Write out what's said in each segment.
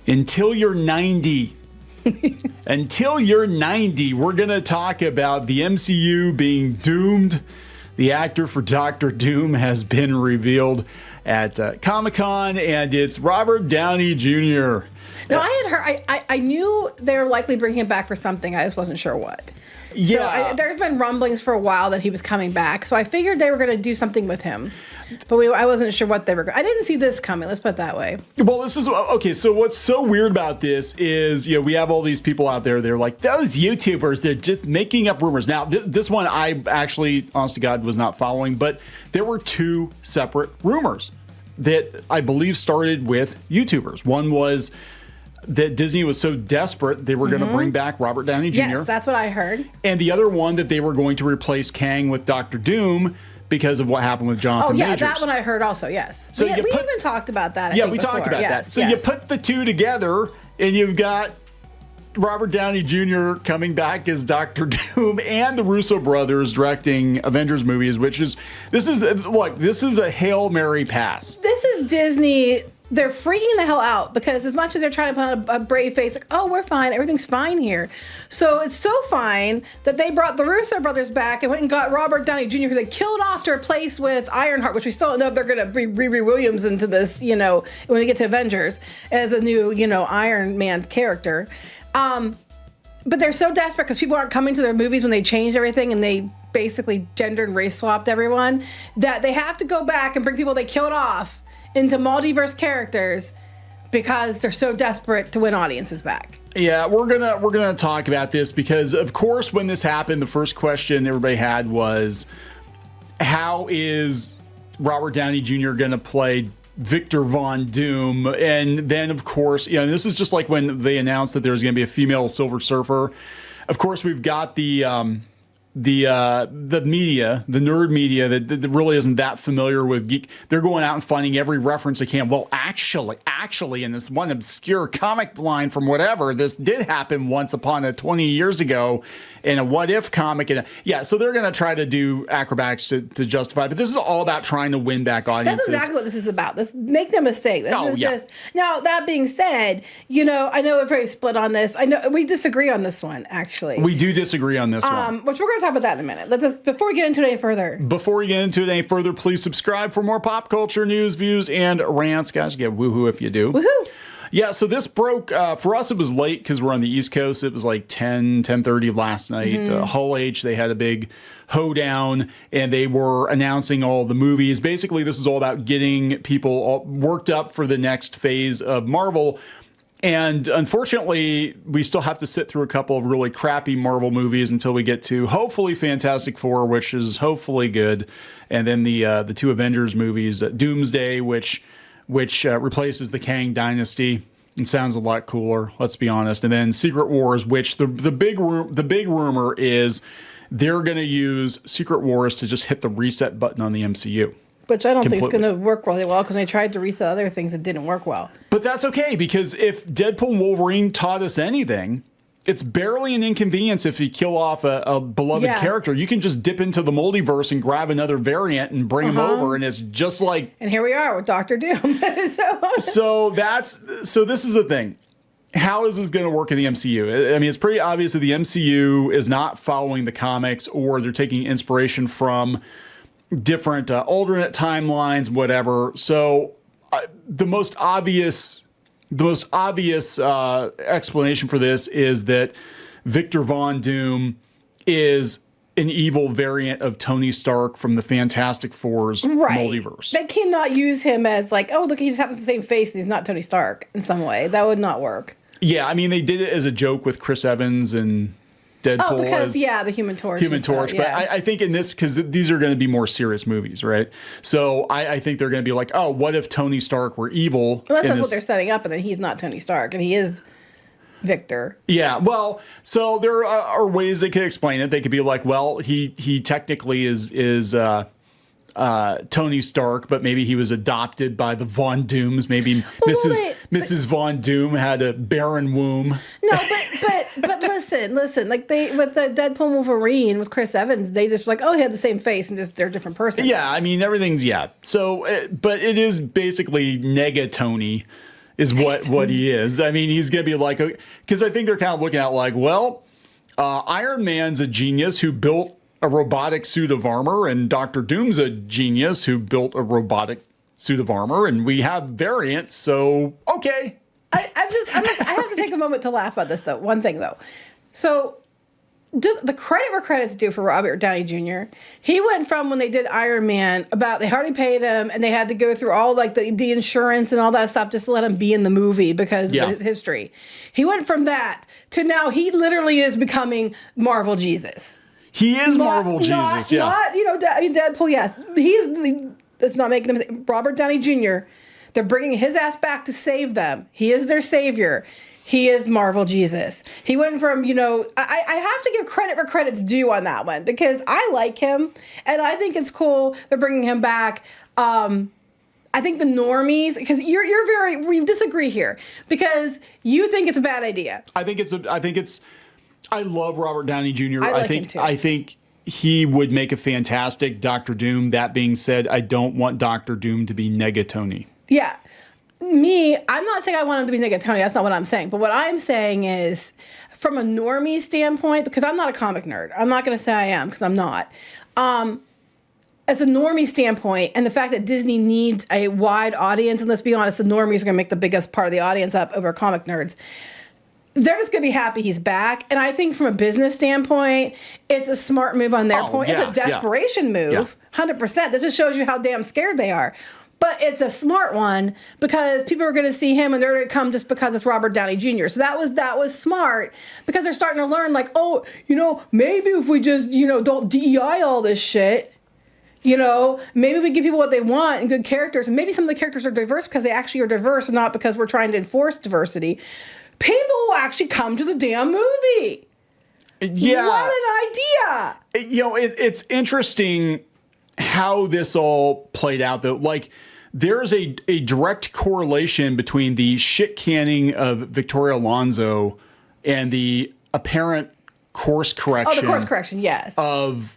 Until you're 90. Until you're 90, we're going to talk about the MCU being doomed. The actor for Doctor Doom has been revealed at Comic-Con, and it's Robert Downey Jr. No, I had heard, I knew they were likely bringing him back for something. I just wasn't sure what. Yeah. So there's been rumblings for a while that he was coming back. So I figured they were going to do something with him. But I wasn't sure what they were going to. I didn't see this coming. Let's put it that way. Well, this is, okay, so what's so weird about this is, we have all these people out there, they're like, those YouTubers, they're just making up rumors. Now, this one I actually, honest to God, was not following, but there were two separate rumors that I believe started with YouTubers. One was that Disney was so desperate they were going to bring back Robert Downey Jr. Yes, that's what I heard. And the other one that they were going to replace Kang with Doctor Doom because of what happened with Jonathan Majors. That one I heard also, yes. So we even talked about that, I think, we talked before. about that. So you put the two together and you've got Robert Downey Jr. coming back as Doctor Doom and the Russo brothers directing Avengers movies, this is a Hail Mary pass. This is Disney. They're freaking the hell out because as much as they're trying to put on a brave face, like, oh, we're fine, everything's fine here. So it's so fine that they brought the Russo brothers back and went and got Robert Downey Jr., who they killed off to replace with Ironheart, which we still don't know if they're going to bring Riri Williams into this, when we get to Avengers, as a new, Iron Man character. But they're so desperate because people aren't coming to their movies when they changed everything and they basically gender and race swapped everyone, that they have to go back and bring people they killed off into multiverse characters because they're so desperate to win audiences back. Yeah, we're gonna talk about this because, of course, when this happened, the first question everybody had was, how is Robert Downey Jr. gonna play Victor Von Doom? And then, of course, this is just like when they announced that there was gonna be a female Silver Surfer. Of course, we've got the media, the nerd media that really isn't that familiar with geek. They're going out and finding every reference they can. Well, actually, in this one obscure comic line from whatever, this did happen once upon 20 years ago in a what if comic. So they're going to try to do acrobatics to justify. But this is all about trying to win back audiences. That's exactly what this is about. Make no mistake. Just now. That being said, I know we're very split on this. I know we disagree on this one. Actually, we do disagree on this one, which we're going to talk about that in a minute. Before we get into it any further. Please subscribe for more pop culture news, views, and rants. Guys, get woohoo if you do. Woohoo! Yeah, so this broke, for us it was late because we're on the East Coast. It was like 10:30 last night. Hull H, they had a big hoedown and they were announcing all the movies. Basically, this is all about getting people all worked up for the next phase of Marvel. And unfortunately, we still have to sit through a couple of really crappy Marvel movies until we get to hopefully Fantastic Four, which is hopefully good. And then the two Avengers movies, Doomsday, which replaces the Kang Dynasty and sounds a lot cooler, let's be honest. And then Secret Wars, which the big rumor is they're going to use Secret Wars to just hit the reset button on the MCU. Which I don't think is going to work really well because they tried to reset other things that didn't work well. But that's okay because if Deadpool and Wolverine taught us anything, it's barely an inconvenience if you kill off a beloved character. You can just dip into the multiverse and grab another variant and bring him over, and it's just like. And here we are with Doctor Doom. So this is the thing. How is this going to work in the MCU? I mean, it's pretty obvious that the MCU is not following the comics, or they're taking inspiration from different alternate timelines, whatever. So the most obvious explanation for this is that Victor Von Doom is an evil variant of Tony Stark from the Fantastic Four's multiverse. They cannot use him as like, oh, look, he just happens the same face and he's not Tony Stark in some way. That would not work. Yeah, I mean, they did it as a joke with Chris Evans and Deadpool. Oh, because, the Human Torch. But I think in this, because these are going to be more serious movies, right? So I think they're going to be like, oh, what if Tony Stark were evil? Unless that's what they're setting up, and then he's not Tony Stark, and he is Victor. Yeah, well, so there are ways they could explain it. They could be like, well, he technically is Tony Stark, but maybe he was adopted by the Von Dooms. Maybe Mrs. Von Doom had a barren womb. No, but listen. Like with the Deadpool Wolverine with Chris Evans, they just like, oh, he had the same face and just they're a different person. Yeah, I mean everything's So, but it is basically Negatony. is what he is. I mean, he's going to be like, because I think they're kind of looking at like, well, Iron Man's a genius who built a robotic suit of armor, and Doctor Doom's a genius who built a robotic suit of armor, and we have variants, so okay. I have to take a moment to laugh at this though. One thing though, so the credit where credit's due for Robert Downey Jr. He went from when they did Iron Man they hardly paid him and they had to go through all like the insurance and all that stuff just to let him be in the movie because of his history. He went from that to now he literally is becoming Marvel Jesus. He is Marvel Jesus, yeah. Not Deadpool. Yes, he is. That's not making him Robert Downey Jr. They're bringing his ass back to save them. He is their savior. He is Marvel Jesus. He went from, I have to give credit where credit's due on that one because I like him and I think it's cool they're bringing him back. I think the normies, because we disagree here because you think it's a bad idea. I love Robert Downey Jr. I like him too. I think he would make a fantastic Doctor Doom. That being said, I don't want Doctor Doom to be Negatony. Yeah. I'm not saying I want him to be Negatony. That's not what I'm saying. But what I'm saying is, from a normie standpoint, because I'm not a comic nerd. I'm not going to say I am, because I'm not. As a normie standpoint, and the fact that Disney needs a wide audience, and let's be honest, the normies are going to make the biggest part of the audience up over comic nerds. They're just going to be happy he's back. And I think from a business standpoint, it's a smart move on their point. Yeah, it's a desperation move, 100%. That just shows you how damn scared they are. But it's a smart one because people are going to see him and they're going to come just because it's Robert Downey Jr. So that was smart because they're starting to learn like, maybe if we just, don't DEI all this shit, maybe we give people what they want and good characters. And maybe some of the characters are diverse because they actually are diverse and not because we're trying to enforce diversity. People will actually come to the damn movie. Yeah. What an idea. It's interesting how this all played out though. Like there's a direct correlation between the shit canning of Victoria Alonso and the apparent course correction. Oh, the course correction, yes. Of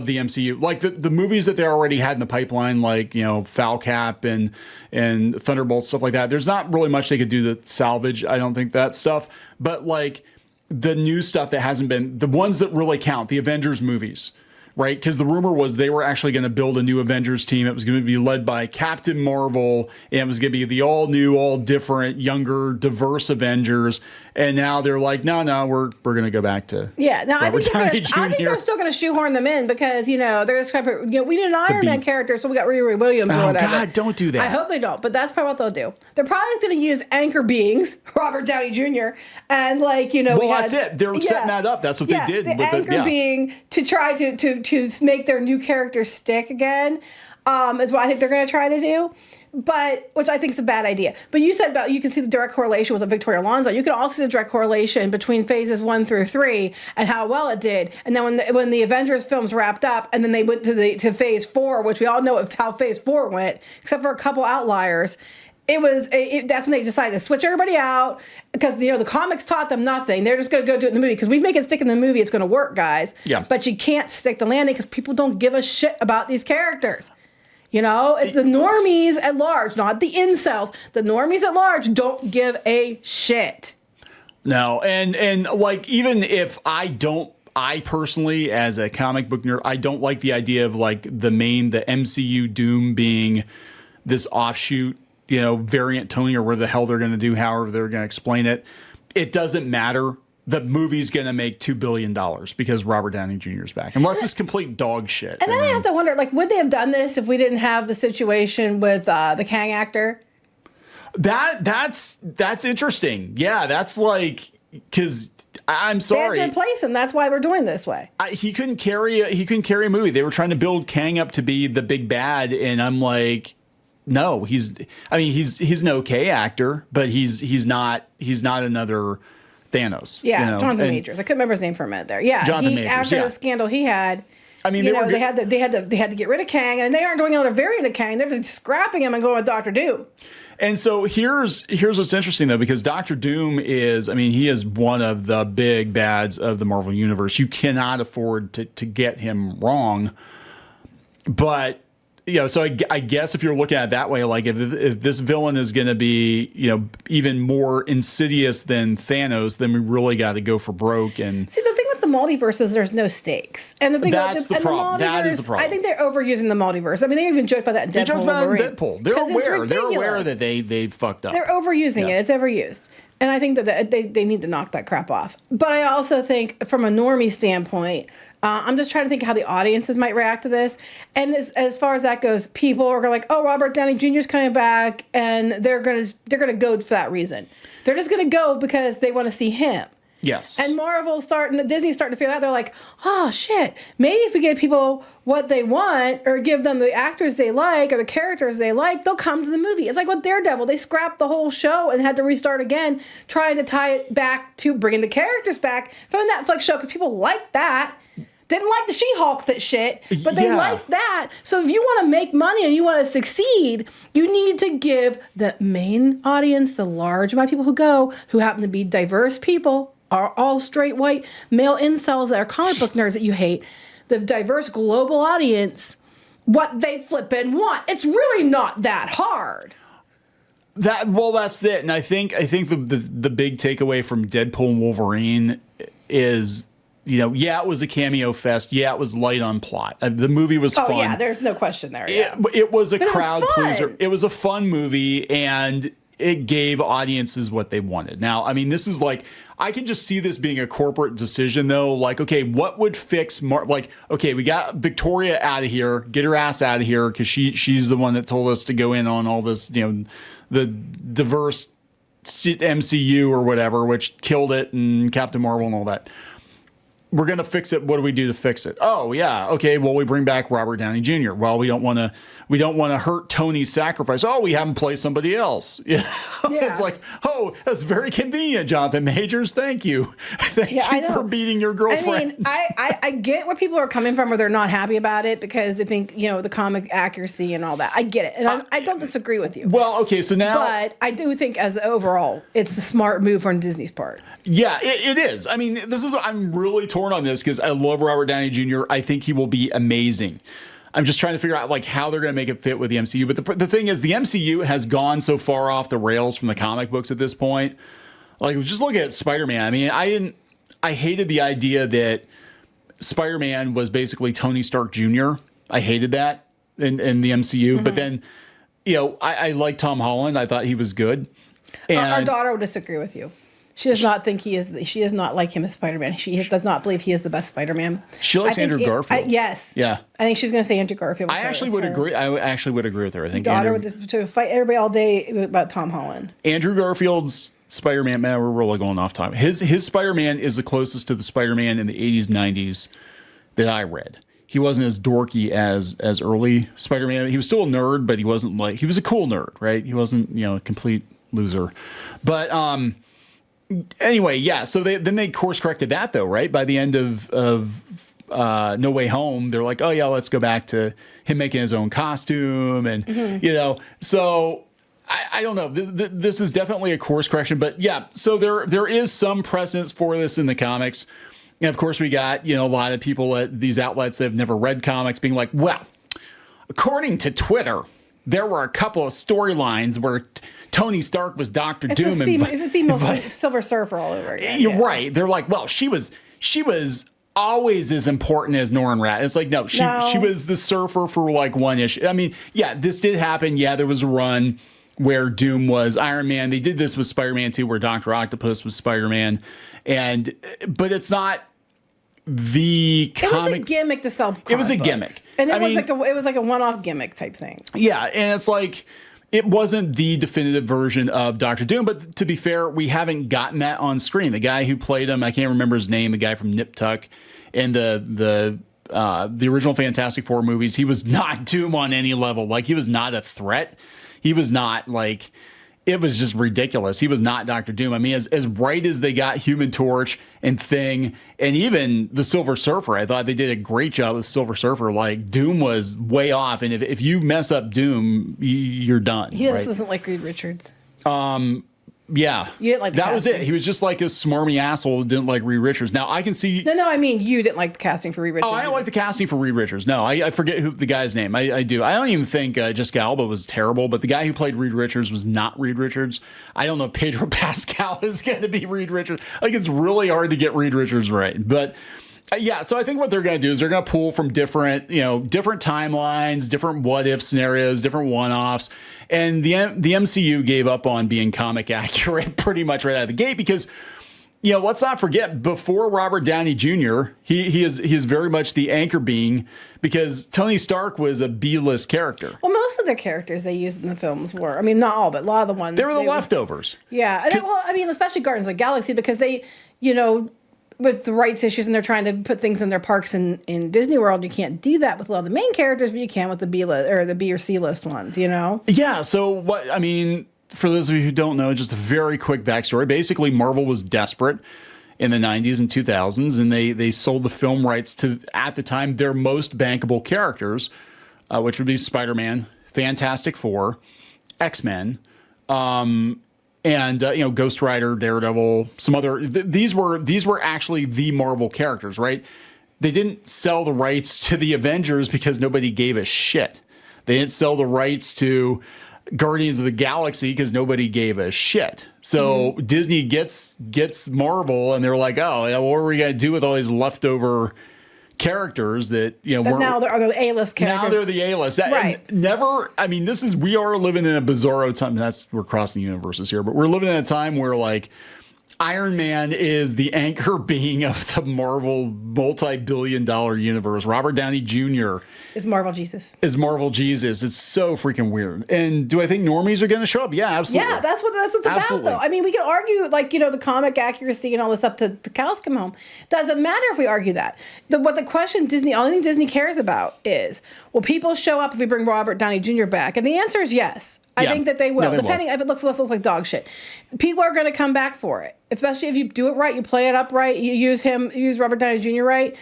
the MCU. Like the movies that they already had in the pipeline, like, Foul Cap and Thunderbolt, stuff like that. There's not really much they could do to salvage, I don't think, that stuff. But like the new stuff that hasn't been, the ones that really count, the Avengers movies. Right, because the rumor was they were actually going to build a new Avengers team. It was going to be led by Captain Marvel, and it was going to be the all new, all different, younger, diverse Avengers. And now they're like, no, we're going to go back to I think they're still going to shoehorn them in because they're just we need an Iron Man character, so we got Riri Williams or whatever. Oh God, don't do that. I hope they don't, but that's probably what they'll do. They're probably going to use anchor beings, Robert Downey Jr. and that's it. They're setting that up. That's what they did. The anchor being to try to make their new character stick again is what I think they're going to try to do. But which I think is a bad idea. But you said you can see the direct correlation with Victoria Alonso. You can also see the direct correlation between phases 1 through 3 and how well it did. And then when the Avengers films wrapped up, and then they went to phase 4, which we all know how phase 4 went, except for a couple outliers. That's when they decided to switch everybody out because the comics taught them nothing. They're just going to go do it in the movie because we make it stick in the movie. It's going to work, guys. Yeah. But you can't stick the landing because people don't give a shit about these characters. It's the normies at large, not the incels. The normies at large don't give a shit. No, and like even if I personally, as a comic book nerd, I don't like the idea of like the MCU Doom being this offshoot, variant Tony or where the hell they're going to do, however they're going to explain it. It doesn't matter. The movie's going to make $2 billion because Robert Downey Jr. is back. Unless it's complete dog shit. And then I have to wonder, like, would they have done this if we didn't have the situation with the Kang actor? That's interesting. Yeah, that's like, because I'm sorry. They had to replace him. That's why we're doing this way. He couldn't carry a movie. They were trying to build Kang up to be the big bad, and I'm like, no, he's an okay actor, but he's not another Thanos. Yeah, Jonathan Majors. I couldn't remember his name for a minute there. Yeah, Jonathan Majors. After the scandal he had, they had to get rid of Kang, and they aren't doing another variant of Kang. They're just scrapping him and going with Doctor Doom. And so here's what's interesting though, because Doctor Doom he is one of the big bads of the Marvel Universe. You cannot afford to get him wrong. But So I guess if you're looking at it that way, like if this villain is going to be, even more insidious than Thanos, then we really got to go for broke. And see, the thing with the multiverse is there's no stakes. And the thing that's the problem. That is the problem. I think they're overusing the multiverse. I mean, they even joked about that in Deadpool. They joked about it in Deadpool. They're aware. They're aware that they fucked up. They're overusing it. It's overused. And I think that they need to knock that crap off. But I also think from a normie standpoint, I'm just trying to think how the audiences might react to this. And as far as that goes, people are like, "Oh, Robert Downey Jr. is coming back," and they're gonna go for that reason. They're just gonna go because they want to see him. Yes. And Disney's starting to feel that. They're like, "Oh shit, maybe if we give people what they want, or give them the actors they like or the characters they like, they'll come to the movie." It's like with Daredevil, they scrapped the whole show and had to restart again, trying to tie it back to bringing the characters back from the Netflix show because people like that. Didn't like the She-Hulk shit, but they like that. So if you want to make money and you want to succeed, you need to give the main audience, the large amount of people who go, who happen to be diverse people, are all straight white male incels that are comic book nerds that you hate, the diverse global audience, what they flippin' want. It's really not that hard. That's it. And I think the big takeaway from Deadpool and Wolverine is, it was a cameo fest. Yeah, it was light on plot. The movie was fun. Oh, yeah, there's no question there. It was a crowd pleaser. It was a fun movie, and it gave audiences what they wanted. Now, I mean, this is like, I can just see this being a corporate decision, though. Like, okay, what would fix okay, we got Victoria out of here. Get her ass out of here, because she's the one that told us to go in on all this, the diverse MCU or whatever, which killed it, and Captain Marvel and all that. We're going to fix it. What do we do to fix it? Oh, yeah. Okay. Well, we bring back Robert Downey Jr. Well, we don't want to hurt Tony's sacrifice. Oh, we have him play somebody else. It's like, oh, that's very convenient, Jonathan Majors. Thank you. Thank you for beating your girlfriend. I mean, I get where people are coming from, where they're not happy about it because they think, the comic accuracy and all that. I get it. And I don't disagree with you. Well, okay. So now. But I do think as overall, it's the smart move on Disney's part. Yeah, it is. I mean, I'm really torn on this because I love Robert Downey Jr. I think he will be amazing. I'm just trying to figure out how they're going to make it fit with the MCU. But the thing is, the MCU has gone so far off the rails from the comic books at this point. Like, just look at Spider-Man. I mean, I hated the idea that Spider-Man was basically Tony Stark Jr. I hated that in the MCU. Mm-hmm. But then, I like Tom Holland. I thought he was good. And our daughter would disagree with you. She does not think he is. She does not like him as Spider-Man. She does not believe he is the best Spider-Man. She likes Andrew Garfield. Yes. Yeah. I think she's going to say Andrew Garfield. I actually would agree. I actually would agree with her. I think daughter would just to fight everybody all day about Tom Holland. Andrew Garfield's Spider-Man. Man, we're really going off time. His Spider-Man is the closest to the Spider-Man in the 80s, 90s that I read. He wasn't as dorky as early Spider-Man. He was still a nerd, but he wasn't he was a cool nerd, right? He wasn't a complete loser. But anyway, yeah. So they course corrected that, though, right? By the end of No Way Home, they're like, oh yeah, let's go back to him making his own costume, and So I don't know. This is definitely a course correction, but yeah. So there is some precedence for this in the comics, and of course we got a lot of people at these outlets that have never read comics being like, well, according to Twitter, there were a couple of storylines where Tony Stark was Doctor Doom, and female Silver Surfer all over again. You're right. They're like, well, she was always as important as Norrin Rath. It's like, no, she was the Surfer for one issue. I mean, yeah, this did happen. Yeah, there was a run where Doom was Iron Man. They did this with Spider-Man 2, where Dr. Octopus was Spider-Man, but it's not the comic. It was a gimmick to sell comic It was a books. Gimmick. And it was like a one-off gimmick type thing. Yeah, and it's like, it wasn't the definitive version of Doctor Doom, but to be fair, we haven't gotten that on screen. The guy who played him, I can't remember his name, the guy from Nip Tuck in the original Fantastic Four movies, he was not Doom on any level. Like, he was not a threat. He was not it was just ridiculous. He was not Dr. Doom. I mean, as right as they got Human Torch and Thing, and even the Silver Surfer, I thought they did a great job with Silver Surfer. Doom was way off, and if you mess up Doom, you're done. He just doesn't like Reed Richards. Yeah. You didn't like the that was it. casting. He was just like a smarmy asshole who didn't like Reed Richards. Now I can see. No, I mean you didn't like the casting for Reed Richards. Oh, I don't like the casting for Reed Richards. No, I forget who the guy's name. I do. I don't even think Jessica Alba was terrible, but the guy who played Reed Richards was not Reed Richards. I don't know if Pedro Pascal is going to be Reed Richards. Like, it's really hard to get Reed Richards right. But yeah, so I think what they're going to do is they're going to pull from different timelines, different what if scenarios, different one-offs. And the MCU gave up on being comic accurate pretty much right out of the gate because, let's not forget, before Robert Downey Jr., he is very much the anchor being, because Tony Stark was a B-list character. Well, most of their characters they used in the films were, I mean, not all, but a lot of the ones. They were the leftovers. Yeah. Especially Guardians of the Galaxy, because they, with the rights issues and they're trying to put things in their parks in Disney World, you can't do that with a lot of the main characters, but you can with the B list or the B or C list ones, Yeah. So for those of you who don't know, just a very quick backstory. Basically, Marvel was desperate in the 90s and 2000s, and they sold the film rights to, at the time, their most bankable characters, which would be Spider-Man, Fantastic Four, X-Men, and Ghost Rider, Daredevil, some other. These were actually the Marvel characters, right? They didn't sell the rights to the Avengers because nobody gave a shit. They didn't sell the rights to Guardians of the Galaxy because nobody gave a shit. So Disney gets Marvel, and they're like, oh, what are we gonna do with all these leftover characters that But now they're the A-list characters. Now they're the A-list. Right. We are living in a bizarro time. We're crossing universes here, but we're living in a time where Iron Man is the anchor being of the Marvel multi-billion-dollar universe. Robert Downey Jr. is Marvel Jesus. It's so freaking weird. And do I think normies are going to show up? Yeah, absolutely. Yeah, that's what it's about, though. I mean, we can argue, the comic accuracy and all this stuff to the cows come home. Doesn't matter if we argue that. The only thing Disney cares about is, will people show up if we bring Robert Downey Jr. back? And the answer is yes. I think that they will, depending if it looks like dog shit. People are going to come back for it, especially if you do it right, you play it up right, you use Robert Downey Jr. right,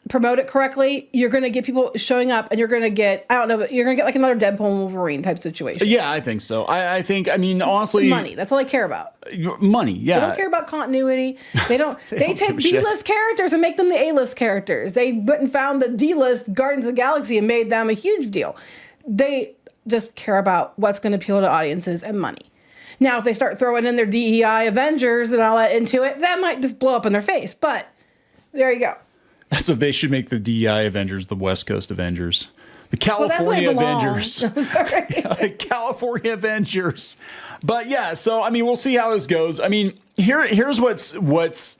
promote it correctly. You're going to get people showing up, and you're going to get, I don't know, but you're going to get another Deadpool and Wolverine type situation. Yeah, I think so. I think, honestly, money. That's all they care about. Money. Yeah, they don't care about continuity. They don't. They take B-list characters and make them the A-list characters. They went and found the D-list Guardians of the Galaxy and made them a huge deal. They just care about what's going to appeal to audiences and money. Now, if they start throwing in their DEI Avengers and all that into it, that might just blow up in their face. But there you go. That's what they should make the DEI Avengers, the West Coast Avengers. The California Avengers. I'm sorry. The California Avengers. But yeah, so we'll see how this goes. Here's what's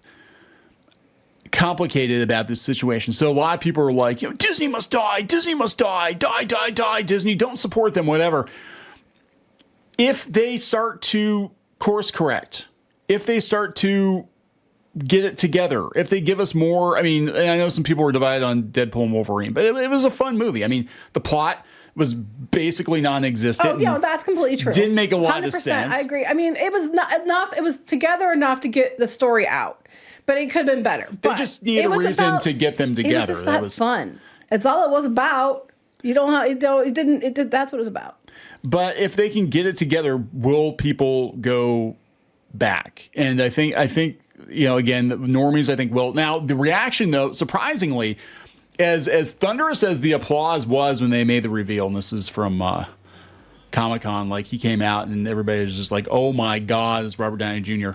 complicated about this situation. So a lot of people are like, Disney must die, die, Disney, don't support them, whatever. If they start to course correct, if they start to get it together, if they give us more, I know some people were divided on Deadpool and Wolverine, but it was a fun movie. The plot was basically non-existent. Oh, yeah, that's completely true. Didn't make a lot of sense. I agree. It was not enough. It was together enough to get the story out. But it could have been better. They just need a reason to get them together. It was fun. That's all it was about. That's what it was about. But if they can get it together, will people go back? And I think again, the normies, I think will. Now, the reaction, though, surprisingly, as thunderous as the applause was when they made the reveal, and this is from Comic-Con, he came out and everybody was just like, oh my God, it's Robert Downey Jr.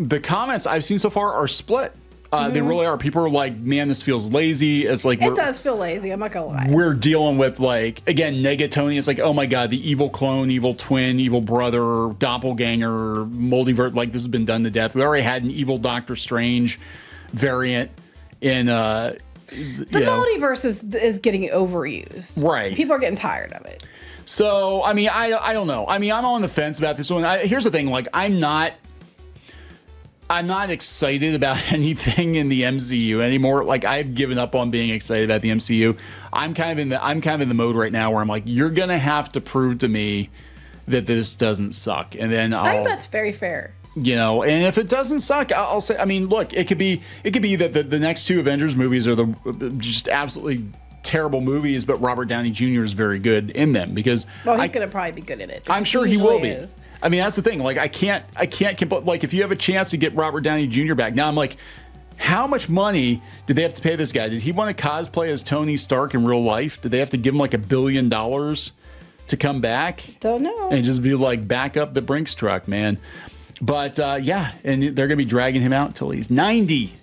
The comments I've seen so far are split. They really are. People are like, man, this feels lazy. It's like, it does feel lazy. I'm not gonna lie. We're dealing with again, Negatoni. It's like, oh my God, the evil clone, evil twin, evil brother, doppelganger, multiverse. This has been done to death. We already had an evil Doctor Strange variant in the multiverse is getting overused. Right. People are getting tired of it. So I don't know. I'm on the fence about this one. Here's the thing. I'm not excited about anything in the MCU anymore. I've given up on being excited about the MCU. I'm kind of in the mode right now where I'm like, you're gonna have to prove to me that this doesn't suck, and then I think that's very fair. And if it doesn't suck, I'll say. Look, it could be that the next two Avengers movies are just absolutely terrible movies, but Robert Downey Jr. is very good in them because he's going to probably be good in it. I'm sure he will be. I mean, that's the thing. Like, I can't, like, if you have a chance to get Robert Downey Jr. back, now I'm like, how much money did they have to pay this guy? Did he want to cosplay as Tony Stark in real life? Did they have to give him like $1 billion to come back? Don't know. And just be like, back up the Brinks truck, man. But yeah, and they're going to be dragging him out until he's 90.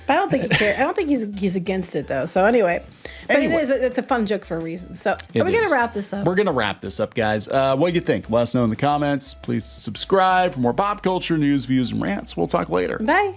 But I don't think he cares. I don't think he's against it, though. So anyway. But it's a fun joke for a reason. So are we going to wrap this up? We're going to wrap this up, guys. What do you think? Let us know in the comments. Please subscribe for more pop culture news, views, and rants. We'll talk later. Bye.